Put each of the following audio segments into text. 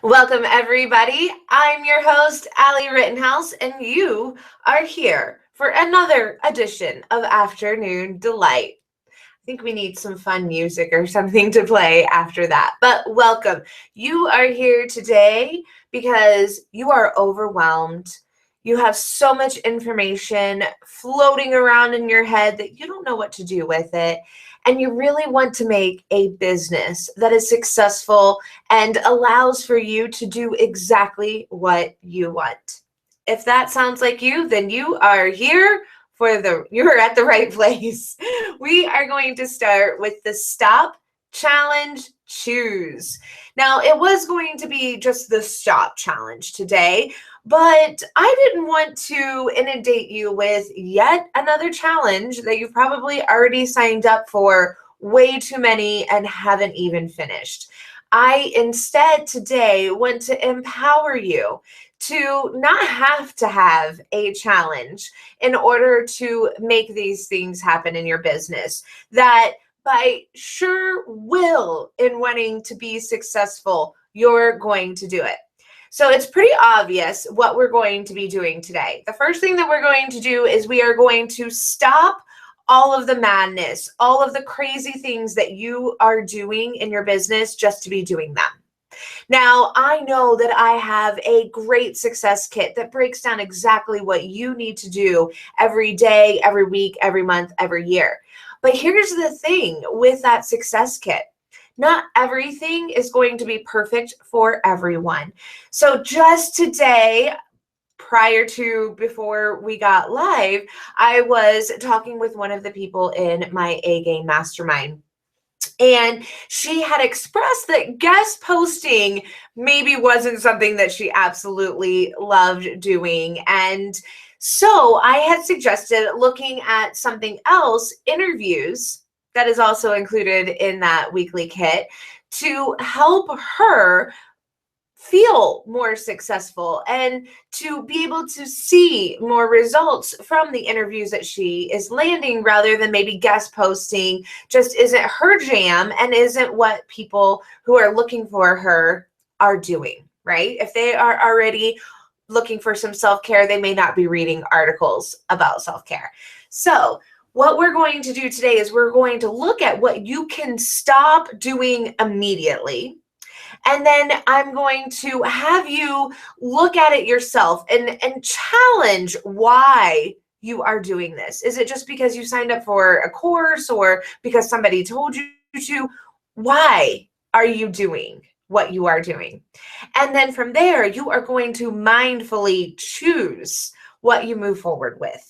Welcome, everybody. I'm your host, Allie Rittenhouse, and you are here for another edition of Afternoon Delight. I think we need some fun music or something to play after that. But welcome. You are here today because you are overwhelmed. You have so much information floating around in your head that you don't know what to do with it. And you really want to make a business that is successful and allows for you to do exactly what you want. If that sounds like you, then you are here you're at the right place. We are going to start with the stop, challenge, choose. Now, it was going to be just the stop challenge today, but I didn't want to inundate you with yet another challenge that you've probably already signed up for way too many and haven't even finished. I instead today want to empower you to not have to have a challenge in order to make these things happen in your business. That by sure will in wanting to be successful, you're going to do it. So it's pretty obvious what we're going to be doing today. The first thing that we're going to do is we are going to stop all of the madness, all of the crazy things that you are doing in your business just to be doing them. Now, I know that I have a great success kit that breaks down exactly what you need to do every day, every week, every month, every year. But here's the thing with that success kit. Not everything is going to be perfect for everyone. So just today, before we got live, I was talking with one of the people in my A-Game mastermind. And she had expressed that guest posting maybe wasn't something that she absolutely loved doing. And so I had suggested looking at something else, interviews, that is also included in that weekly kit, to help her feel more successful and to be able to see more results from the interviews that she is landing rather than maybe guest posting just isn't her jam and isn't what people who are looking for her are doing, right? If they are already looking for some self-care, they may not be reading articles about self-care. So what we're going to do today is we're going to look at what you can stop doing immediately. And then I'm going to have you look at it yourself and challenge why you are doing this. Is it just because you signed up for a course or because somebody told you to? Why are you doing what you are doing? And then from there, you are going to mindfully choose what you move forward with.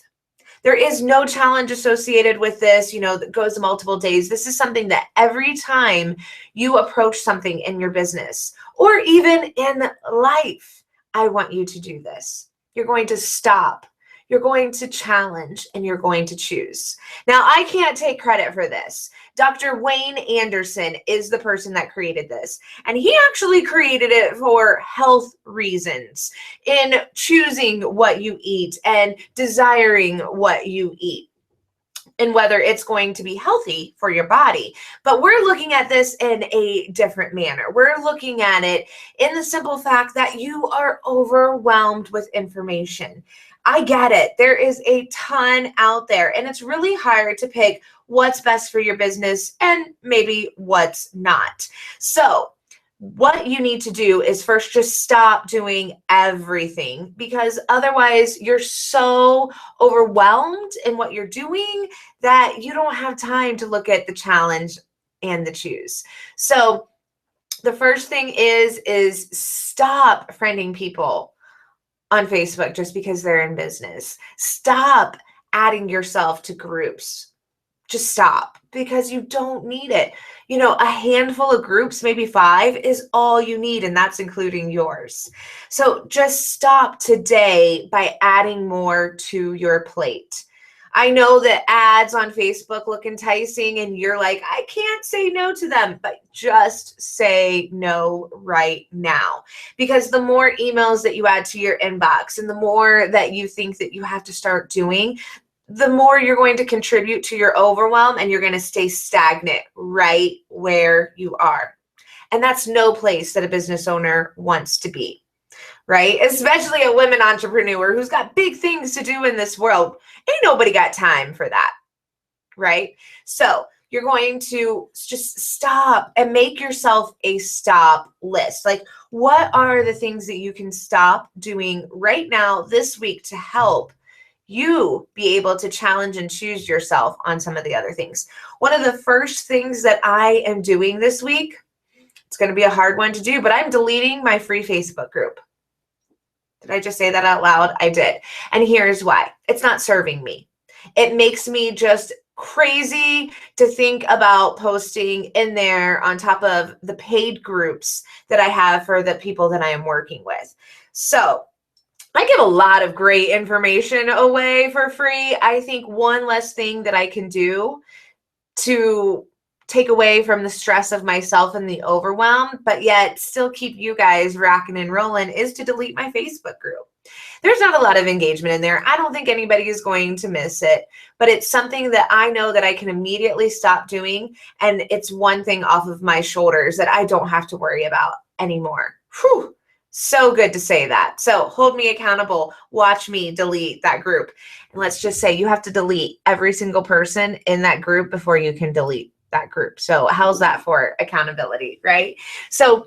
There is no challenge associated with this, that goes multiple days. This is something that every time you approach something in your business or even in life, I want you to do this. You're going to stop. You're going to challenge and you're going to choose. Now, I can't take credit for this. Dr. Wayne Anderson is the person that created this, and he actually created it for health reasons in choosing what you eat and desiring what you eat, and whether it's going to be healthy for your body. But we're looking at this in a different manner. We're looking at it in the simple fact that you are overwhelmed with information. I get it. There is a ton out there, and it's really hard to pick what's best for your business and maybe what's not. So what you need to do is first just stop doing everything, because otherwise you're so overwhelmed in what you're doing that you don't have time to look at the challenge and the choose. So the first thing is stop friending people on Facebook just because they're in business. Stop adding yourself to groups. Just stop, because you don't need it. A handful of groups, maybe 5, is all you need, and that's including yours. So just stop today by adding more to your plate. I know that ads on Facebook look enticing and you're like, I can't say no to them, but just say no right now. Because the more emails that you add to your inbox and the more that you think that you have to start doing, the more you're going to contribute to your overwhelm, and you're going to stay stagnant right where you are. And that's no place that a business owner wants to be, right? Especially a women entrepreneur who's got big things to do in this world. Ain't nobody got time for that, right? So you're going to just stop and make yourself a stop list. Like, what are the things that you can stop doing right now this week to help you be able to challenge and choose yourself on some of the other things? One of the first things that I am doing this week, it's going to be a hard one to do, but I'm deleting my free Facebook group. Did I just say that out loud? I did. And here's why. It's not serving me. It makes me just crazy to think about posting in there on top of the paid groups that I have for the people that I am working with. So I give a lot of great information away for free. I think one less thing that I can do to take away from the stress of myself and the overwhelm, but yet still keep you guys rocking and rolling, is to delete my Facebook group. There's not a lot of engagement in there. I don't think anybody is going to miss it, but it's something that I know that I can immediately stop doing. And it's one thing off of my shoulders that I don't have to worry about anymore. Whew. So good to say that. So hold me accountable. Watch me delete that group. And let's just say you have to delete every single person in that group before you can delete that group. So how's that for accountability, right? So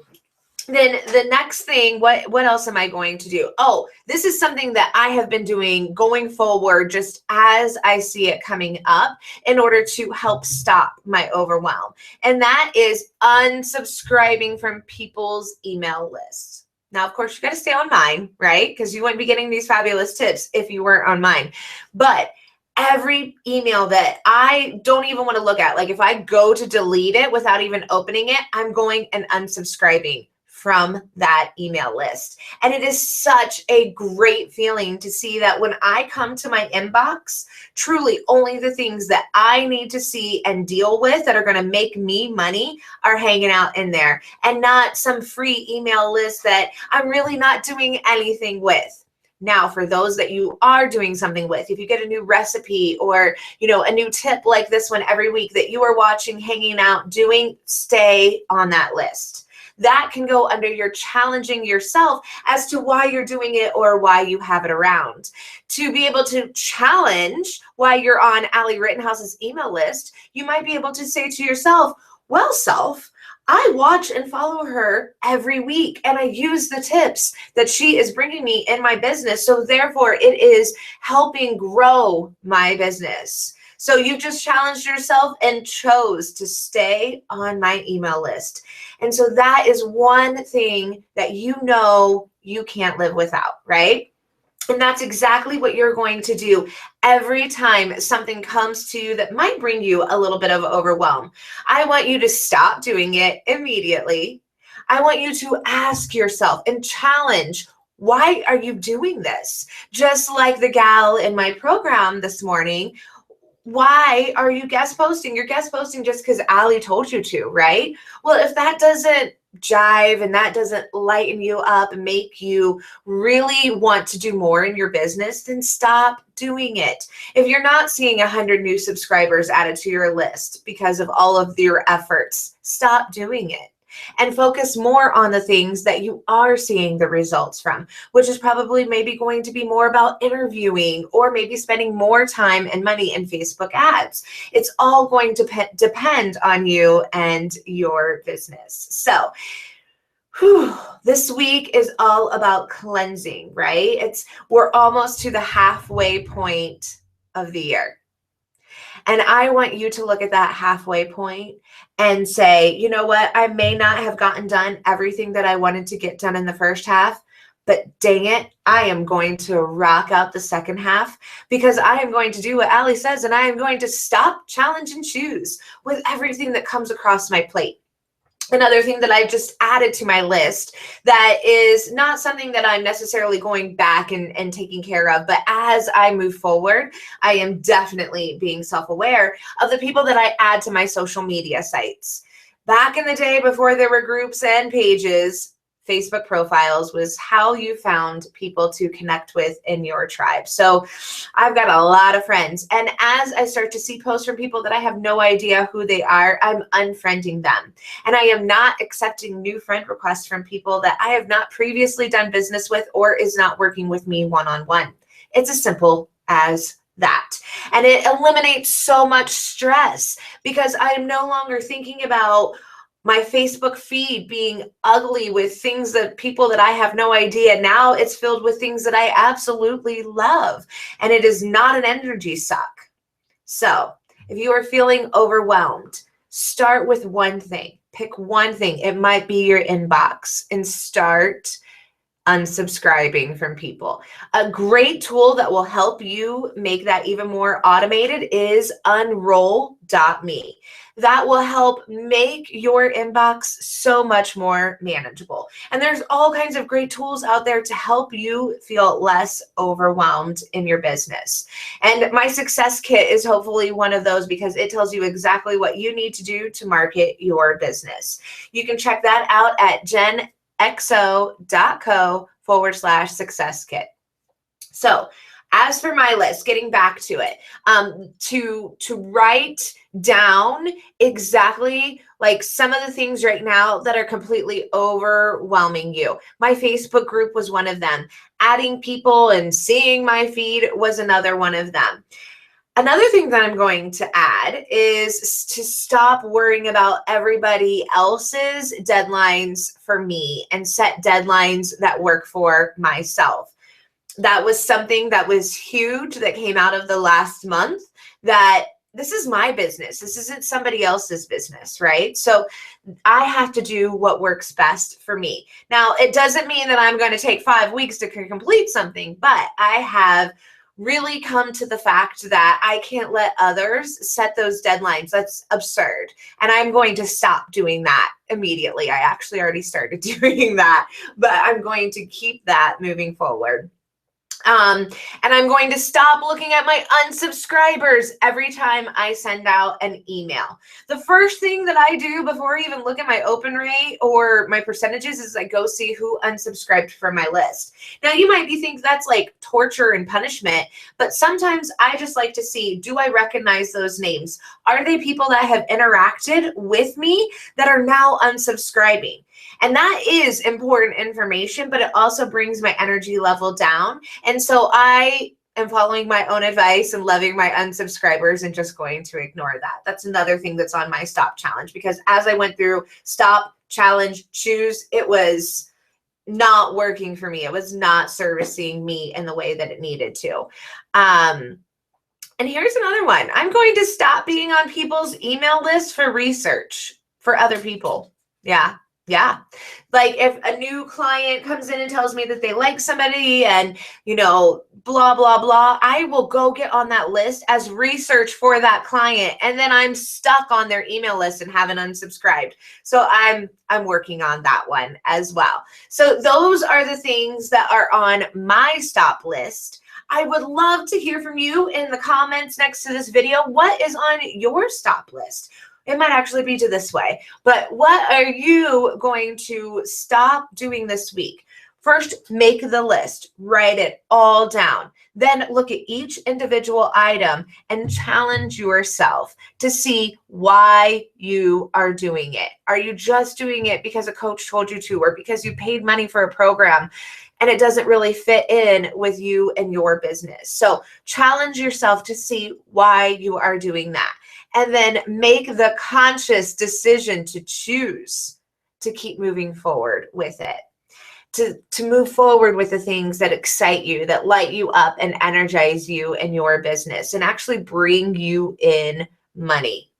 then the next thing, what else am I going to do? Oh, this is something that I have been doing going forward just as I see it coming up in order to help stop my overwhelm. And that is unsubscribing from people's email lists. Now, of course, you got to stay on mine, right? Because you wouldn't be getting these fabulous tips if you weren't on mine. But every email that I don't even want to look at, like if I go to delete it without even opening it, I'm going and unsubscribing from that email list. And it is such a great feeling to see that when I come to my inbox, truly only the things that I need to see and deal with that are going to make me money are hanging out in there, and not some free email list that I'm really not doing anything with. Now, for those that you are doing something with, if you get a new recipe or, a new tip like this one every week that you are watching, hanging out, doing, stay on that list. That can go under your challenging yourself as to why you're doing it or why you have it around. To be able to challenge why you're on Allie Rittenhouse's email list, you might be able to say to yourself, well, self, I watch and follow her every week, and I use the tips that she is bringing me in my business. So therefore, it is helping grow my business. So you just challenged yourself and chose to stay on my email list. And so that is one thing that you can't live without, right? And that's exactly what you're going to do every time something comes to you that might bring you a little bit of overwhelm. I want you to stop doing it immediately. I want you to ask yourself and challenge, why are you doing this? Just like the gal in my program this morning, why are you guest posting? You're guest posting just because Allie told you to, right? Well, if that doesn't jive and that doesn't lighten you up and make you really want to do more in your business, then stop doing it. If you're not seeing 100 new subscribers added to your list because of all of your efforts, stop doing it. And focus more on the things that you are seeing the results from, which is probably maybe going to be more about interviewing or maybe spending more time and money in Facebook ads. It's all going to depend on you and your business. So this week is all about cleansing, right? We're almost to the halfway point of the year. And I want you to look at that halfway point and say, you know what? I may not have gotten done everything that I wanted to get done in the first half, but dang it, I am going to rock out the second half because I am going to do what Allie says, and I am going to stop, challenge, and choose with everything that comes across my plate. Another thing that I've just added to my list that is not something that I'm necessarily going back and taking care of, but as I move forward, I am definitely being self-aware of the people that I add to my social media sites. Back in the day before there were groups and pages, Facebook profiles was how you found people to connect with in your tribe. So I've got a lot of friends. And as I start to see posts from people that I have no idea who they are, I'm unfriending them. And I am not accepting new friend requests from people that I have not previously done business with or is not working with me one-on-one. It's as simple as that. And it eliminates so much stress because I'm no longer thinking about my Facebook feed being ugly with things that people that I have no idea. Now it's filled with things that I absolutely love, and it is not an energy suck. So if you are feeling overwhelmed, start with one thing. Pick one thing. It might be your inbox, and start unsubscribing from people. A great tool that will help you make that even more automated is Unroll.me. That will help make your inbox so much more manageable. And there's all kinds of great tools out there to help you feel less overwhelmed in your business. And my success kit is hopefully one of those because it tells you exactly what you need to do to market your business. You can check that out at genxo.co/success kit. So as for my list, getting back to it, to write down exactly like some of the things right now that are completely overwhelming you. My Facebook group was one of them. Adding people and seeing my feed was another one of them. Another thing that I'm going to add is to stop worrying about everybody else's deadlines for me and set deadlines that work for myself. That was something that was huge that came out of the last month, that this is my business. This isn't somebody else's business, right? So I have to do what works best for me. Now, it doesn't mean that I'm going to take 5 weeks to complete something, but I have really come to the fact that I can't let others set those deadlines. That's absurd. And I'm going to stop doing that immediately. I actually already started doing that, but I'm going to keep that moving forward. And I'm going to stop looking at my unsubscribers every time I send out an email. The first thing that I do before I even look at my open rate or my percentages is I go see who unsubscribed from my list. Now, you might be thinking that's like torture and punishment, but sometimes I just like to see, do I recognize those names? Are they people that have interacted with me that are now unsubscribing? And that is important information, but it also brings my energy level down. And so I am following my own advice and loving my unsubscribers and just going to ignore that. That's another thing that's on my stop challenge, because as I went through stop, challenge, choose, it was not working for me. It was not servicing me in the way that it needed to. And here's another one. I'm going to stop being on people's email lists for research for other people. Yeah. Like if a new client comes in and tells me that they like somebody and, blah, blah, blah, I will go get on that list as research for that client. And then I'm stuck on their email list and haven't unsubscribed. So I'm working on that one as well. So those are the things that are on my stop list. I would love to hear from you in the comments next to this video. What is on your stop list? It might actually be to this way, but what are you going to stop doing this week? First, make the list, write it all down. Then look at each individual item and challenge yourself to see why you are doing it. Are you just doing it because a coach told you to, or because you paid money for a program and it doesn't really fit in with you and your business? So challenge yourself to see why you are doing that. And then make the conscious decision to choose to keep moving forward with it, to move forward with the things that excite you, that light you up and energize you in your business and actually bring you in money.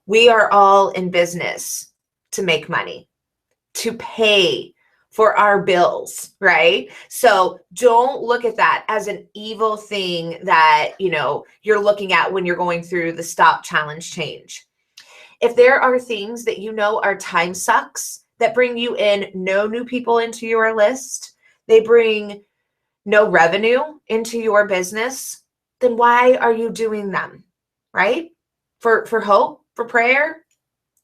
We are all in business to make money, to pay for our bills, right? So don't look at that as an evil thing that, you're looking at when you're going through the stop, challenge, change. If there are things that are time sucks that bring you in no new people into your list, they bring no revenue into your business, then why are you doing them, right? For hope, for prayer?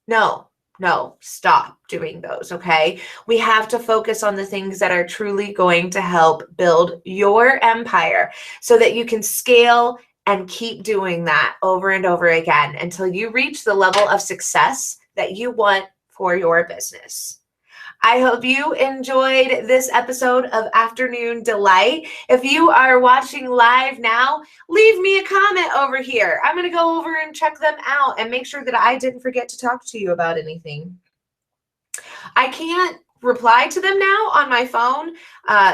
No, No, stop doing those, okay? We have to focus on the things that are truly going to help build your empire so that you can scale and keep doing that over and over again until you reach the level of success that you want for your business. I hope you enjoyed this episode of Afternoon Delight. If you are watching live now, leave me a comment over here. I'm going to go over and check them out and make sure that I didn't forget to talk to you about anything. I can't reply to them now on my phone,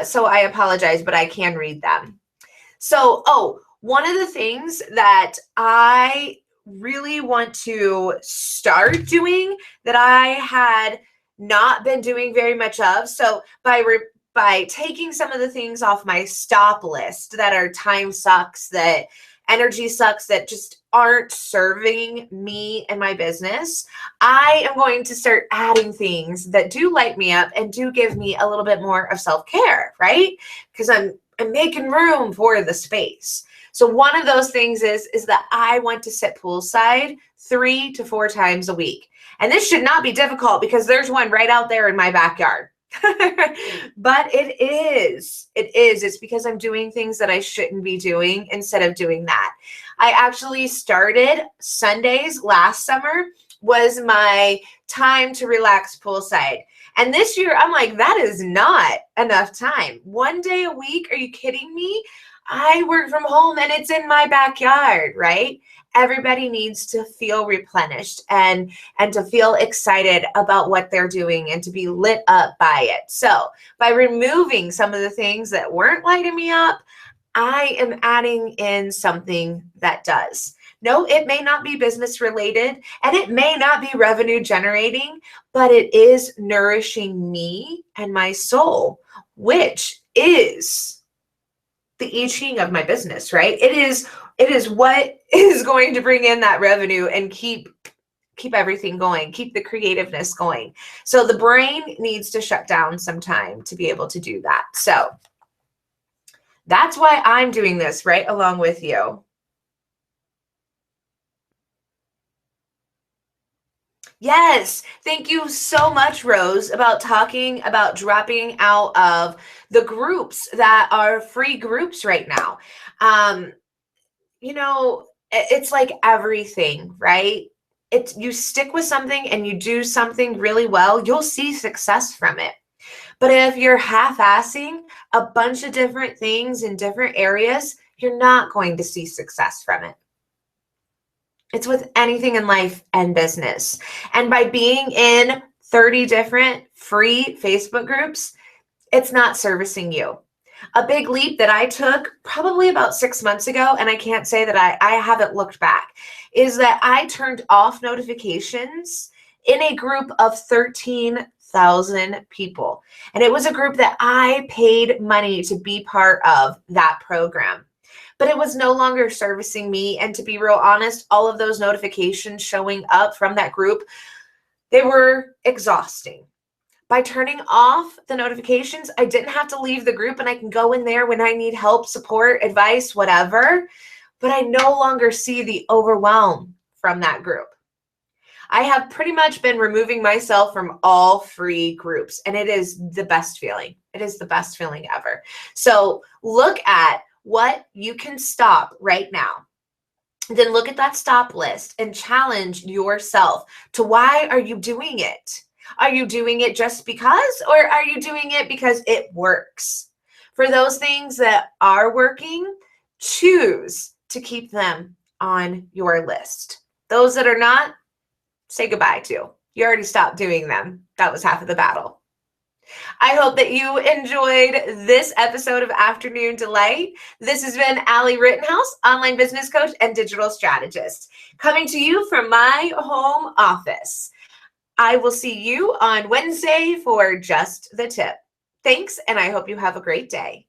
so I apologize, but I can read them. So, one of the things that I really want to start doing that I had not been doing very much of. So by taking some of the things off my stop list that are time sucks, that energy sucks, that just aren't serving me and my business, I am going to start adding things that do light me up and do give me a little bit more of self-care, right? Because I'm making room for the space. So one of those things is that I want to sit poolside 3 to 4 times a week. And this should not be difficult because there's one right out there in my backyard. But it is. It's because I'm doing things that I shouldn't be doing instead of doing that. I actually started Sundays last summer was my time to relax poolside. And this year I'm like, that is not enough time. 1 day a week? Are you kidding me? I work from home and it's in my backyard, right? Everybody needs to feel replenished and to feel excited about what they're doing and to be lit up by it. So by removing some of the things that weren't lighting me up, I am adding in something that does. No, it may not be business related and it may not be revenue generating, but it is nourishing me and my soul, which is the I Ching of my business, right? It is what is going to bring in that revenue and keep everything going, keep the creativeness going. So the brain needs to shut down some time to be able to do that. So that's why I'm doing this right along with you. Yes, thank you so much, Rose, about talking about dropping out of the groups that are free groups right now. It's like everything, right? It's you stick with something and you do something really well, you'll see success from it. But if you're half-assing a bunch of different things in different areas, you're not going to see success from it. It's with anything in life and business. And by being in 30 different free Facebook groups, it's not servicing you. A big leap that I took probably about 6 months ago, and I can't say that I haven't looked back, is that I turned off notifications in a group of 13,000 people. And it was a group that I paid money to be part of that program. But it was no longer servicing me. And to be real honest, all of those notifications showing up from that group, they were exhausting. By turning off the notifications, I didn't have to leave the group and I can go in there when I need help, support, advice, whatever. But I no longer see the overwhelm from that group. I have pretty much been removing myself from all free groups, and it is the best feeling. It is the best feeling ever. So look at what you can stop right now. Then look at that stop list and challenge yourself to why are you doing it? Are you doing it just because, or are you doing it because it works? For those things that are working, choose to keep them on your list. Those that are not, say goodbye to. You already stopped doing them. That was half of the battle. I hope that you enjoyed this episode of Afternoon Delight. This has been Allie Rittenhouse, online business coach and digital strategist, coming to you from my home office. I will see you on Wednesday for Just the Tip. Thanks, and I hope you have a great day.